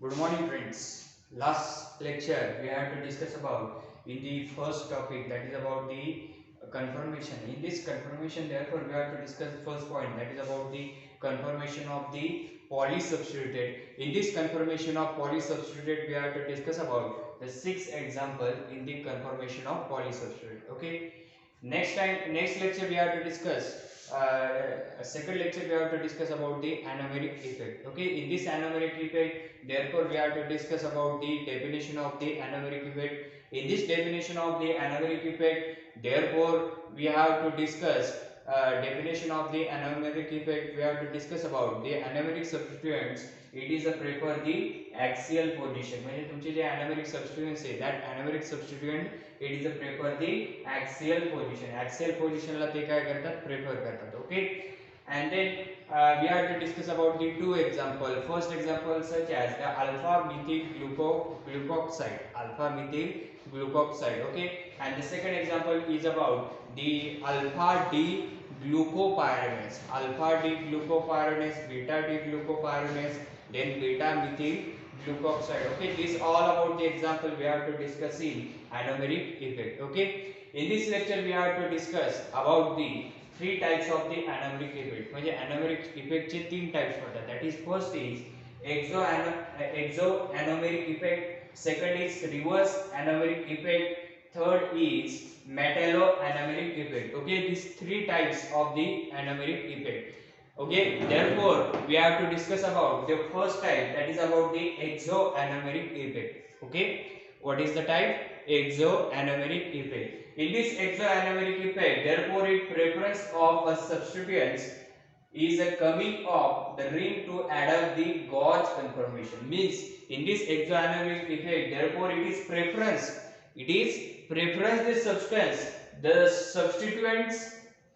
Good morning, friends. Last lecture we had to discuss about in the first topic, that is about the confirmation. In this confirmation, therefore, we have to discuss the first point, that is about the confirmation of the polysubstituted. In this confirmation of polysubstituted, we have to discuss about the 6 example in the confirmation of polysubstituted. Okay. Next lecture we have to discuss. Second lecture we have to discuss about the anomeric effect. Okay, in this anomeric effect, therefore we have to discuss about the definition of the anomeric effect. In this definition of the anomeric effect, therefore we have to discuss definition of the anomeric effect. We have to discuss about the anomeric substituents. It is a prefer the axial position. म्हणजे तुमचे जे anomeric substituents आहे, that anomeric substituent it is a prefer the axial position. Axial position ला ते काय करतात, prefer करतात. Okay, and then we have to discuss about the 2 example. First example such as the alpha methyl glucoxide, alpha methyl glucoxide. Okay, and the second example is about the alpha d glucopyranose, alpha d glucopyranose, beta d glucopyranose, then beta methyl glucoxide. Okay, this all about the example we have to discuss in anomeric effect. Okay, in this lecture we have to discuss about the 3 types of the anomeric effect. म्हणजे anomeric effect चे 3 types पडतात. That is, first is exoanomeric effect, second is reverse anomeric effect, third is metalloanomeric effect. Okay, these 3 types of the anomeric effect. Okay, therefore we have to discuss about the first type, that is about the exoanomeric effect. Okay, what is the type? Exoanomeric effect. In this exoanomeric effect, therefore it preference of a substituents is a coming of the ring to add the gauge conformation. Means in this exoanomeric effect, therefore it is preference the substance, the substituents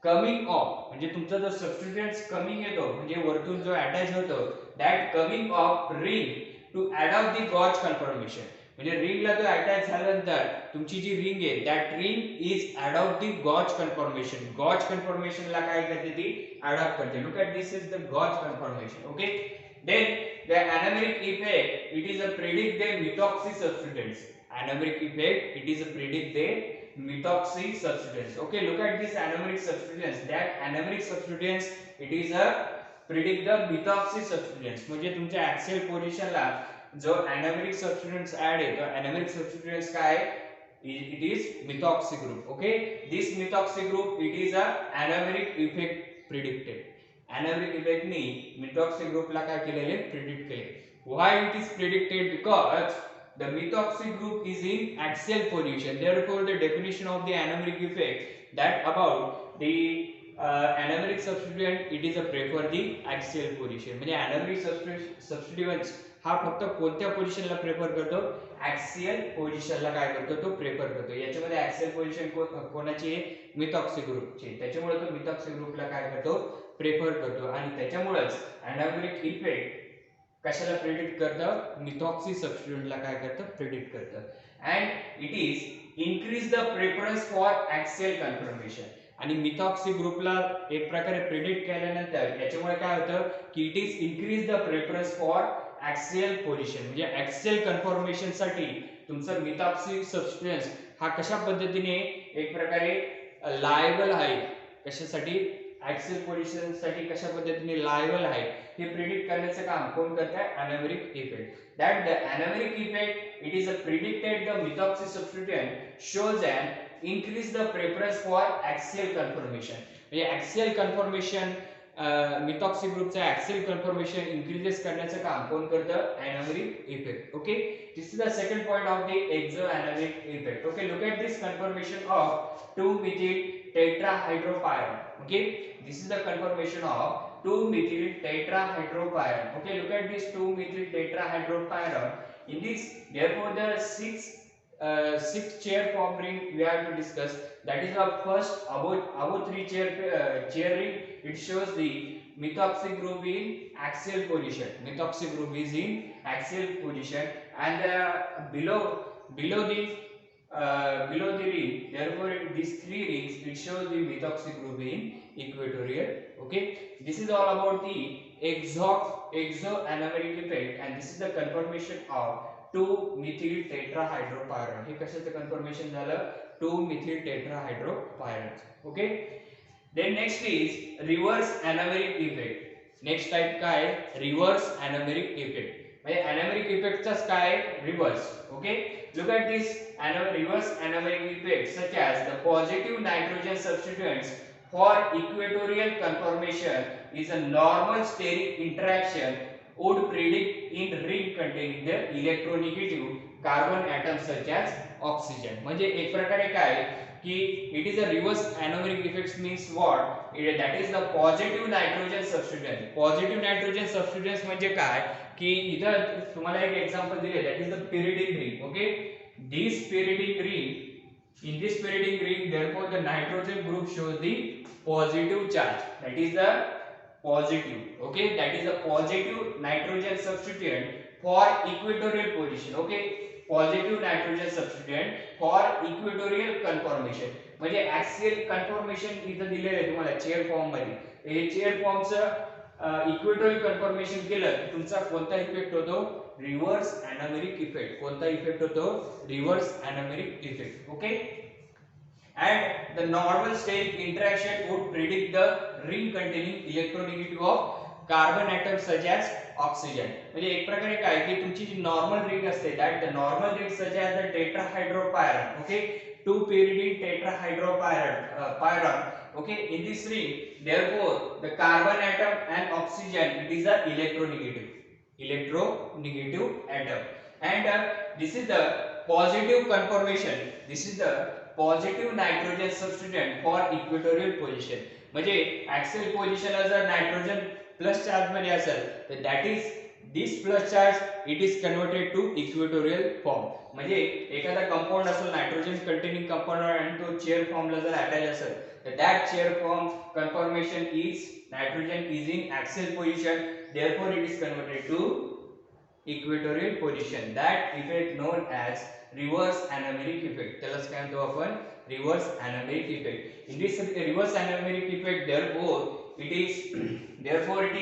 coming of, म्हणजे तुमचा जो सबस्टिट्यूएंट्स coming येतो, म्हणजे वरतून जो attach होतो, that coming of ring to add of the gauche conformation. म्हणजे रिंगला जो अटॅच झाल्यानंतर तुमची जी रिंग आहे, that ring is add of the gauche conformation. Gauche कन्फर्मेशनला काय करते ती, ऍड ऑफ करते. Look at this is the gauche conformation. Okay, then the anomeric effect, it is a predict the methoxy substituents. Anomeric effect, it is a predict the methoxy substituents. Okay, look at this anomeric substituents. That anomeric substituents, it is a predict the methoxy substituents. म्हणजे तुमच्या axial positionला जो anomeric substituents add आहे, तो anomeric substituents काय आहे? It is methoxy group. Okay, this methoxy group, it is a anomeric effect predicted. Anomeric effect knee methoxy group ला काय केलेले, predict केले. Why it is predicted? Because the methoxy group is in axial position. Therefore the definition of the anomeric effect, that about the anomeric substituent, it is a prefer the axial position. म्हणजे anomeric substituents हा फक्त कोणत्या पोझिशनला prefer करतो, axial पोझिशनला काय करतो, तो प्रेफर करतो. याच्यामध्ये ऍक्सियल पोझिशन कोणाची आहे, मिथॉक्सी ग्रुपची. त्याच्यामुळे तो मिथॉक्सी ग्रुपला काय करतो, प्रेफर करतो. आणि त्याच्यामुळेच अॅनोमेरिक इफेक्ट कशाला प्रेडिक्ट करतं, मिथॉक्सी सबस्टिट्यूएंटला काय करतं, प्रेडिक्ट करतं. And it is increase the preference for axial conformation. आणि मिथॉक्सी ग्रुपला एक प्रकारे प्रेडिक्ट केल्यानंतर याच्यामुळे काय होतं की it is increase the preference for axial position. म्हणजे ऍक्सियल कन्फर्मेशन साठी तुमचं मिथॉक्सी सबस्टिट्यूएंट्स हा कशा पद्धतीने एक प्रकारे लायबल आहे, कशासाठी, ऍक्सियल पोझिशन साठी कशा पद्धतीने लायबल आहे हे प्रेडिक्ट करण्याचं काम कोण करतंय, anomeric effect. That the anomeric effect, it is a predicted the methoxy substituent shows and increase the preference for axial conformation. म्हणजे axial conformation मिथॉक्सी ग्रुपचा axial conformation increases करण्याचं काम कोण करतं, anomeric effect. Okay, this is the second point of the exoanomeric effect. Okay, look at this conformation of 2-methyl tetrahydropyran. Okay, this is the conformation of 2-methyl tetrahydropyran. Okay, look at this 2-methyl tetrahydropyran. In this, therefore there are six chair form ring we have to discuss. That is our first above 3 chair ring. It shows the methoxy group in axial position. Methoxy group is in axial position, and below the below the ring, therefore these three rings it shows the methoxy group in equatorial. Okay, this is all about the exoanomeric effect, and this is the conformation of 2-methyl tetrahydropyran. हे कशाचं conformation झालं? 2-methyl tetrahydropyran. Okay, then next is reverse anomeric effect. Next type काय? Reverse anomeric effect. म्हणजे anomeric इफेक्टचाच काय? Reverse. Okay, look at this reverse anomeric effect such as the positive nitrogen substituents for equatorial conformation is a normal steric interaction would predict in ring containing the electronegative carbon atoms such as oxygen. म्हणजे एक प्रकारे काय की it is a reverse anomeric effects means what? That is the positive nitrogen substituents. Positive nitrogen substituents म्हणजे काय की इथं तुम्हाला एक एक्झाम्पल दिले, that is the pyridine ring. Okay, this pyridine ring, in this pyridine ring therefore the nitrogen group shows the positive charge, that is the positive. Okay, that is the positive nitrogen substituent for equatorial position. Okay, positive nitrogen substituent for equatorial conformation. म्हणजे axial conformation इथं दिलेलं आहे तुम्हाला chair form मध्ये. हे chair फॉर्मचं equatorial conformation केलं की तुमचा कोणता इफेक्ट होतो? Reverse anomeric effect. कोणता इफेक्ट होतो? Reverse anomeric effect. Okay, and the normal state interaction would predict the ring containing electronegative of carbon atoms such as oxygen. म्हणजे एक प्रकारे काय की तुमची जी नॉर्मल रिंग असते, that the normal ring such as the tetrahydropyran. Okay, 2-pyridine tetrahydropyran. Okay, in this ring therefore the carbon atom and oxygen it is a electronegative atom, and this is the positive conformation. This is the positive nitrogen substituent for equatorial position. म्हणजे axial पोझिशनला जर nitrogen plus charge मध्ये असेल तर that is this plus charge it is converted to equatorial form. म्हणजे एखादा compound असेल nitrogen containing compound आणि तो चेअर फॉर्मला जर अटॅच असेल तर that chair form conformation is nitrogen is in axial position, therefore it is converted to equatorial position. That effect known as reverse anomeric effect. त्यालाच काय म्हणतो आपण? reverse anomeric effect. In this reverse anomeric effect therefore it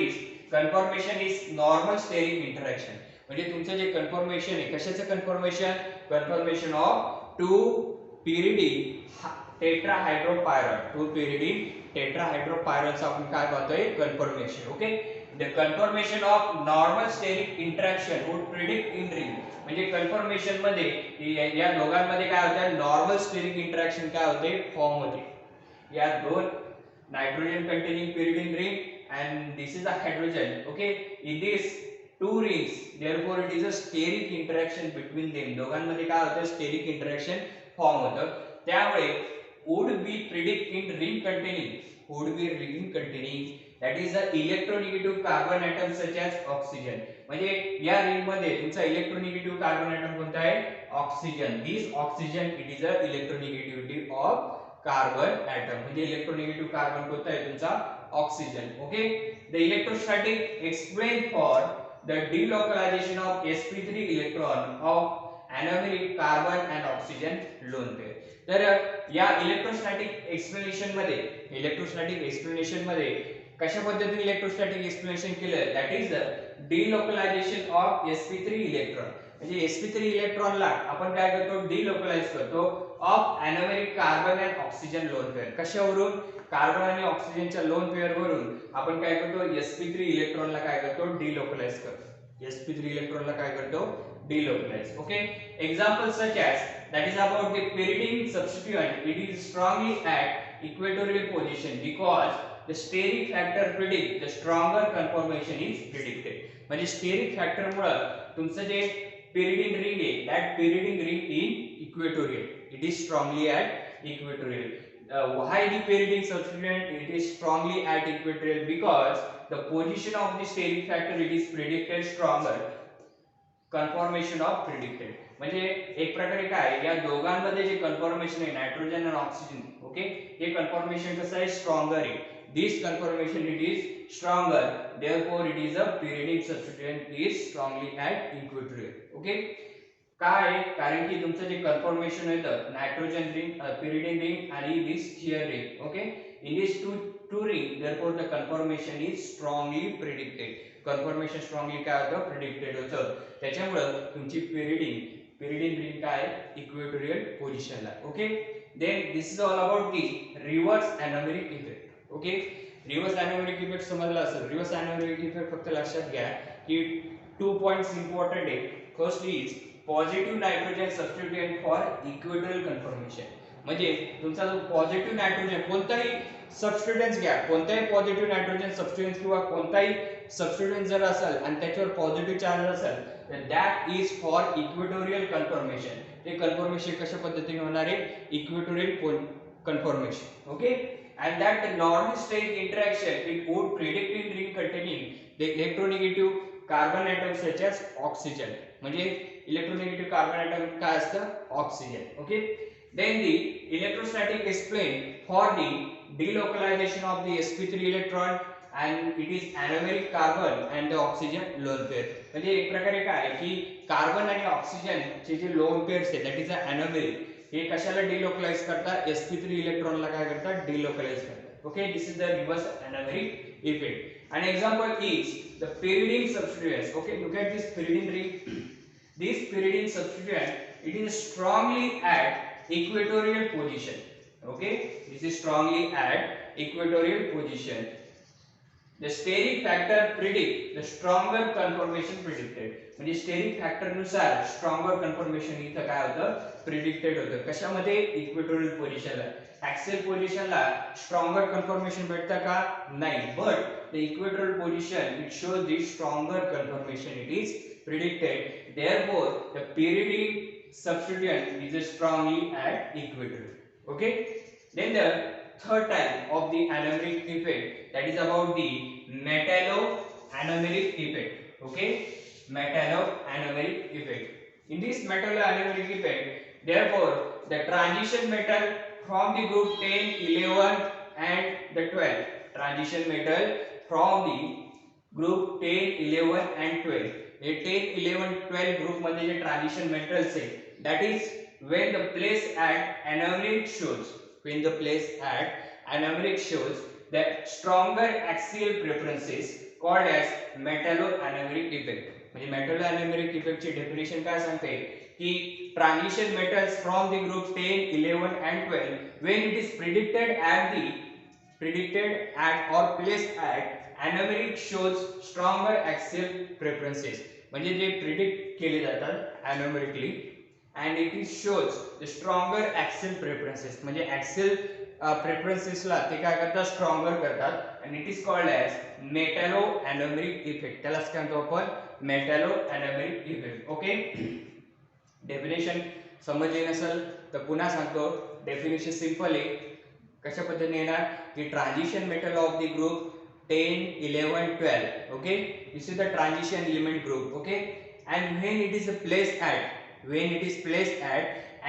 is conformation is normal steric interaction. म्हणजे तुमचं जे conformation आहे कशाचं conformation? Conformation of 2-pyridine tetrahydropyran. 2-pyridine tetrahydropyran चं आपण काय पाहतोय? Conformation. Okay, the conformation of normal steric interaction would predict in ring. म्हणजे conformation मध्ये या दोघांमध्ये काय होतं? नॉर्मल स्टेरिक इंटरॅक्शन काय होते? फॉर्म होते. या दोन nitrogen containing pyridine ring and this is a hydrogen. Okay, in these two rings therefore it is a steric interaction between them. दोघांमध्ये काय होतं? स्टेरिक इंटरॅक्शन फॉर्म होतं. त्यामुळे would be predict in ring containing that is the electronegative carbon atom such as oxygen. म्हणजे या ring मध्ये तुमचा इलेक्ट्रोनेगेटिव्ह carbon atom कोणता आहे? Oxygen. This oxygen it is a electronegativity of carbon atom. म्हणजे electronegative carbon कोणता आहे? तुमचा oxygen. Okay, the electrostatic explain for the delocalisation of sp3 electron of anomeric carbon and oxygen lone pair. तर या electrostatic explanation मध्ये कशा पद्धतीने electrostatic explanation केलं? That is the delocalisation of sp3 electron. म्हणजे sp3 इलेक्ट्रॉनला आपण काय करतो? डिलोकलाइज करतो of anomeric carbon and oxygen lone pair. कशावरून? कार्बन आणि ऑक्सिजनच्या लोन पेअर वरून आपण काय करतो? sp3 इलेक्ट्रॉनला काय करतो? डिलोकलाइज करतो. sp3 इलेक्ट्रॉनला काय करतो? Delocalise. Okay, example such as that is about the pyridine substituent. It is strongly at equatorial position because the steric factor predict the stronger conformation is predicted. म्हणजे स्टेरिक फॅक्टर मुळे तुमचं जे pyridine ring आहे that pyridine ring in equatorial it is strongly at equatorial. Why the pyridine substituent it is strongly at equatorial? Because the position of the steric factor it is predicted stronger. Conformation of predicted. म्हणजे एक प्रकारे काय या दोघांमध्ये जे conformation आहे nitrogen आणि oxygen, okay, हे कन्फॉर्मेशन कसं आहे? स्ट्रॉंगर आहे. This conformation it is stronger, therefore it is a pyridine substituent is strongly at equatorial. Okay, काय आहे, कारण की तुमचं जे कन्फर्मेशन येतं नायट्रोजन रिंग, पिरिडिन रिंग आणि this their ring. Okay, in this two ring therefore the conformation is strongly predicted. Conformation strongly काय होतं, प्रिडिक्टेड होतं. त्याच्यामुळे तुमची पिरिडिन रिंग काय इक्वेटोरियल पोझिशनला. Okay, then this is all about the reverse anomeric effect. Okay, reverse anomeric effect समजला असेल. Reverse anomeric effect फक्त लक्षात घ्या की 2 पॉइंट्स इम्पॉर्टंट आहे. First is positive nitrogen substituent for equatorial conformation. म्हणजे तुमचा जो पॉझिटिव्ह नायट्रोजन, कोणताही सबस्टिट्यूएंट्स घ्या, कोणताही पॉझिटिव्ह नायट्रोजन सबस्टिट्यूएंट्स किंवा कोणताही सबस्टिट्यूएंट जर असेल आणि त्याच्यावर पॉझिटिव्ह चार्ज असेल तर that is for equatorial conformation. ते कन्फर्मेशन कशा पद्धतीने होणार आहे, equatorial conformation. Okay, and that the non-steric interaction it would predict in ring containing the electronegative carbon atoms such as oxygen. म्हणजे इलेक्ट्रोनेगेटिव्ह कार्बन ॲटम काय असतं, oxygen. Okay, then the electrostatic explain for the delocalization of the sp3 electron and it is anomeric carbon and the oxygen lone pair. म्हणजे एक प्रकारे काय की carbon आणि oxygen चे जे लोन पेअर्स आहेत दॅट इज अ एनोमेरिक. हे कशाला डिलोकलाइज करतात, sp3 इलेक्ट्रॉनला काय करतात, डिलोकलाइज करतात. Okay, this is the reverse anomeric effect. An example is the pyridine substituents. Okay, look at this pyridine ring. This pyridine substituent, it is strongly at equatorial position. Okay, this is strongly at equatorial position. The steric factor predict the stronger conformation predicted. म्हणजे steric factor नुसार stronger conformation इथं काय होतं, predicted होतं. कशामध्ये, equatorial पोझिशनला. Axial पोझिशनला stronger conformation भेटतं का, नाही. But the equatorial position it shows the stronger conformation it is predicted. Therefore, the pyridine substituent is strongly at equatorial. Okay. Then the third type of the anomeric effect, that is about the metallo-anomeric effect. Okay, metallo-anomeric effect. In this metallo-anomeric effect, therefore, the transition metal from the group 10, 11, and the 12. Transition metal from the group 10, 11, and 12. Hey 10, 11, 12 group मध्ये जे transition metals आहे that is when the place at anomeric shows that stronger axial preferences called as metallo-anomeric effect. म्हणजे metallo-anomeric effect ची definition काय सांगते की transition metals from the group 10, 11 and 12 when it is predicted at or placed at anomeric shows stronger axial preferences. म्हणजे जे predict केले जातात anomerically and it is shows the stronger axial preferences. म्हणजे axial प्रेफरन्सेसला ते काय करतात, स्ट्रॉंगर करतात. And it is called as metallo anomeric effect. त्यालाच काय म्हणतो आपण, metallo anomeric effect. Okay, definition समजले नसेल तर पुन्हा सांगतो. डेफिनेशन सिंपल आहे. कशा पद्धतीने येणार की transition metal of the group 10, 11, 12. Okay, this is the transition element group. Okay, and when it is placed at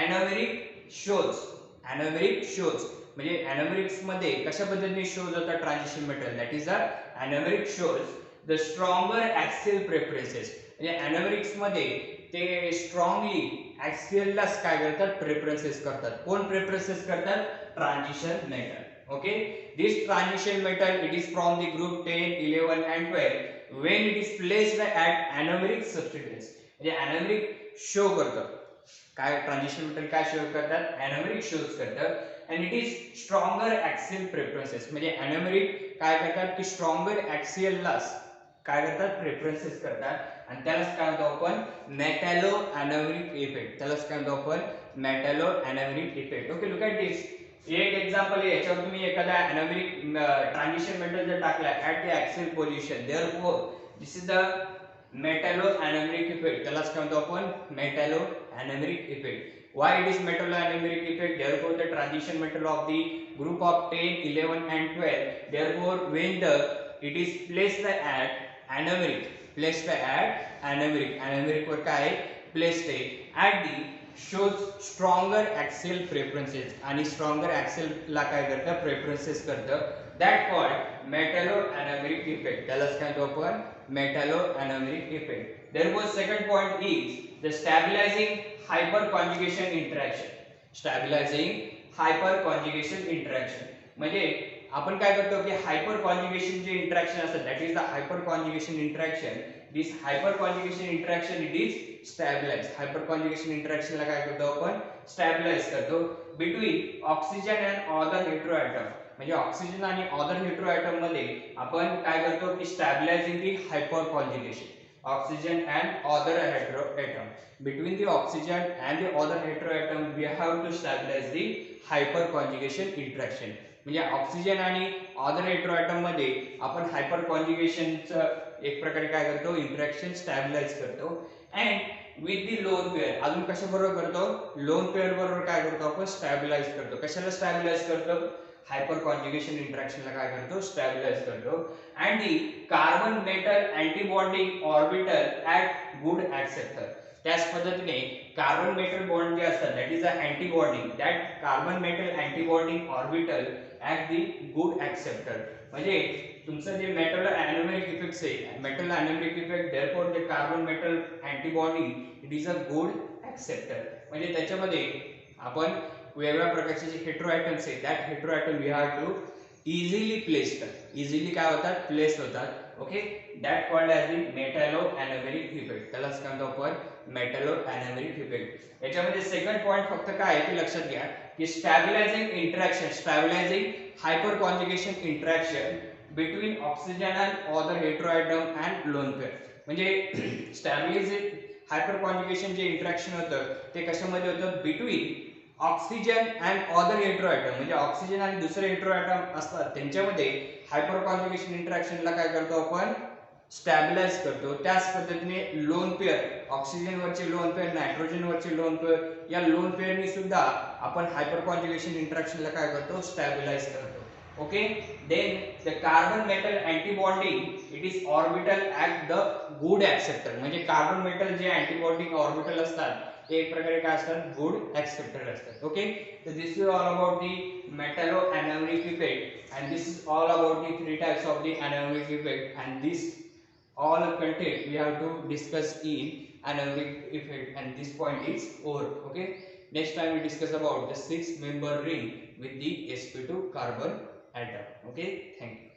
anomeric shows म्हणजे anomerics मध्ये कशा पद्धतीने शोज होतात transition metal, that is a anomeric shows the stronger axial preferences. म्हणजे anomerics मध्ये ते strongly ऍक्सियललाच काय करतात, प्रेफरन्सेस करतात. कोण प्रेफरन्सेस करतात, transition metal. Okay, this transition metal it is from the group 10, 11 and 12 when it is placed at anomeric substituents. म्हणजे anomeric show करतं. काय ट्रान्झिशन मेटल काय शो करतात, anomeric शोज करतात. and it is stronger axial preferences. म्हणजे anomeric काय करतात की स्ट्रॉंगर ऍक्सियललाच काय करतात, प्रेफरन्सेस करतात. आणि त्यालाच काय म्हणतो आपण, मेटॅलो एनोमेरिक इफेक्ट. त्यालाच काय म्हणतो आपण, metallo anomeric effect. Okay, look at this. एक एक्झाम्पल आहे, याच्यावर तुम्ही एखादा एनोमेरिक ट्रान्झिशन मेटल जर टाकला at the axial position, therefore this is the metallo anomeric effect. त्यालाच काय म्हणतो आपण, metallo anomeric effect. Why it is metallo-anomeric effect? Therefore, the transition metal of the group of 10, 11 and 12. Therefore, when it is placed at anomeric वर काय placed आहे at the shows stronger axial preferences. आणि stronger axial ला काय करतं, preferences करतं. that called metalloanomeric effect. त्यालाच काय म्हणतो आपण metalloanomeric effect. Therefore second point is the stabilizing hyperconjugation interaction. Stabilizing hyperconjugation interaction म्हणजे आपण काय करतो की हायपर कॉन्जुगेशन जे इंटरॅक्शन असतात that is the hyperconjugation interaction. This hyperconjugation interaction it is stabilise. Hyperconjugation इंटरॅक्शनला काय करतो आपण स्टॅबिलाइज करतो between oxygen and other heteroatom. म्हणजे ऑक्सिजन आणि अदर हेटेरो ॲटम मध्ये आपण काय करतो की stabilising the hyperconjugation. Oxygen and other hetero atom. Between the oxygen and the other hetero atom, we have to stabilize the hyperconjugation interaction. म्हणजे oxygen आणि other heteroatom मध्ये आपण hyper कॉन्जुगेशनचं एक प्रकारे काय करतो इंटरॅक्शन स्टॅबिलाइज करतो. And with the lone pair अजून कशा बरोबर करतो लोन पेअर बरोबर काय करतो आपण स्टॅबिलाइज करतो. कशाला स्टॅबिलाइज करतो हायपर कॉन्जुगेशन इंटरॅक्शनला काय करतो स्टॅबिलाइज करतो. And the carbon metal antibonding orbital at good acceptor. त्याच पद्धतीने कार्बन मेटल बॉन्ड जे असतात that is a antibonding that carbon metal antibonding orbital at the good acceptor. म्हणजे तुमचं जे मेटल अॅनोमेरिक इफेक्ट्स आहे metal anomeric effect therefore the carbon metal antibonding it is a good acceptor. म्हणजे त्याच्यामध्ये आपण वेगवेगळ्या प्रकारचे जे हेटेरो ॲटम्स आहेत that heteroatom we have to easily placed. Easily काय होतात प्लेस होतात. Okay that called as the metalloanomeric effect. त्यालाच काय म्हणतो आपण मेटॅलोअॅनोमेरिक इफेक्ट. याच्यामध्ये सेकंड पॉईंट फक्त काय आहे ते लक्षात घ्या की stabilising interaction stabilising hyperconjugation interaction between oxygen and other heteroatom and lone pair. म्हणजे स्टॅबिलायझिंग हायपर कॉन्जुगेशन जे इंटरॅक्शन होतं ते कशामध्ये होतं between oxygen and other heteroatom. म्हणजे ऑक्सिजन आणि दुसरे हेटेरो ॲटम असतात त्यांच्यामध्ये हायपर कॉन्जुगेशन इंटरॅक्शनला काय करतो आपण स्टॅबिलाइज करतो. त्याच पद्धतीने लोन पेअर ऑक्सिजन वरचे लोन पेअर नायट्रोजन वरचे लोन पेअर या लोन पेअरनी सुद्धा आपण हायपर कॉन्जुगेशन इंटरॅक्शनला काय करतो स्टॅबिलाइज करतो. Okay then the carbon metal antibonding it is orbital at the good acceptor. म्हणजे कार्बन मेटल जे अँटीबॉन्डिंग ऑर्बिटल असतात ते एक प्रकारे काय असतात गुड ॲक्सेप्टर असतात. Okay so this is all about the metalloanomeric effect and this is all about the three types of the anomeric effect and this all content we have to discuss in anomeric effect and this point is over. Okay next time we discuss about the 6 member ring with the sp2 carbon atom. Okay thank you.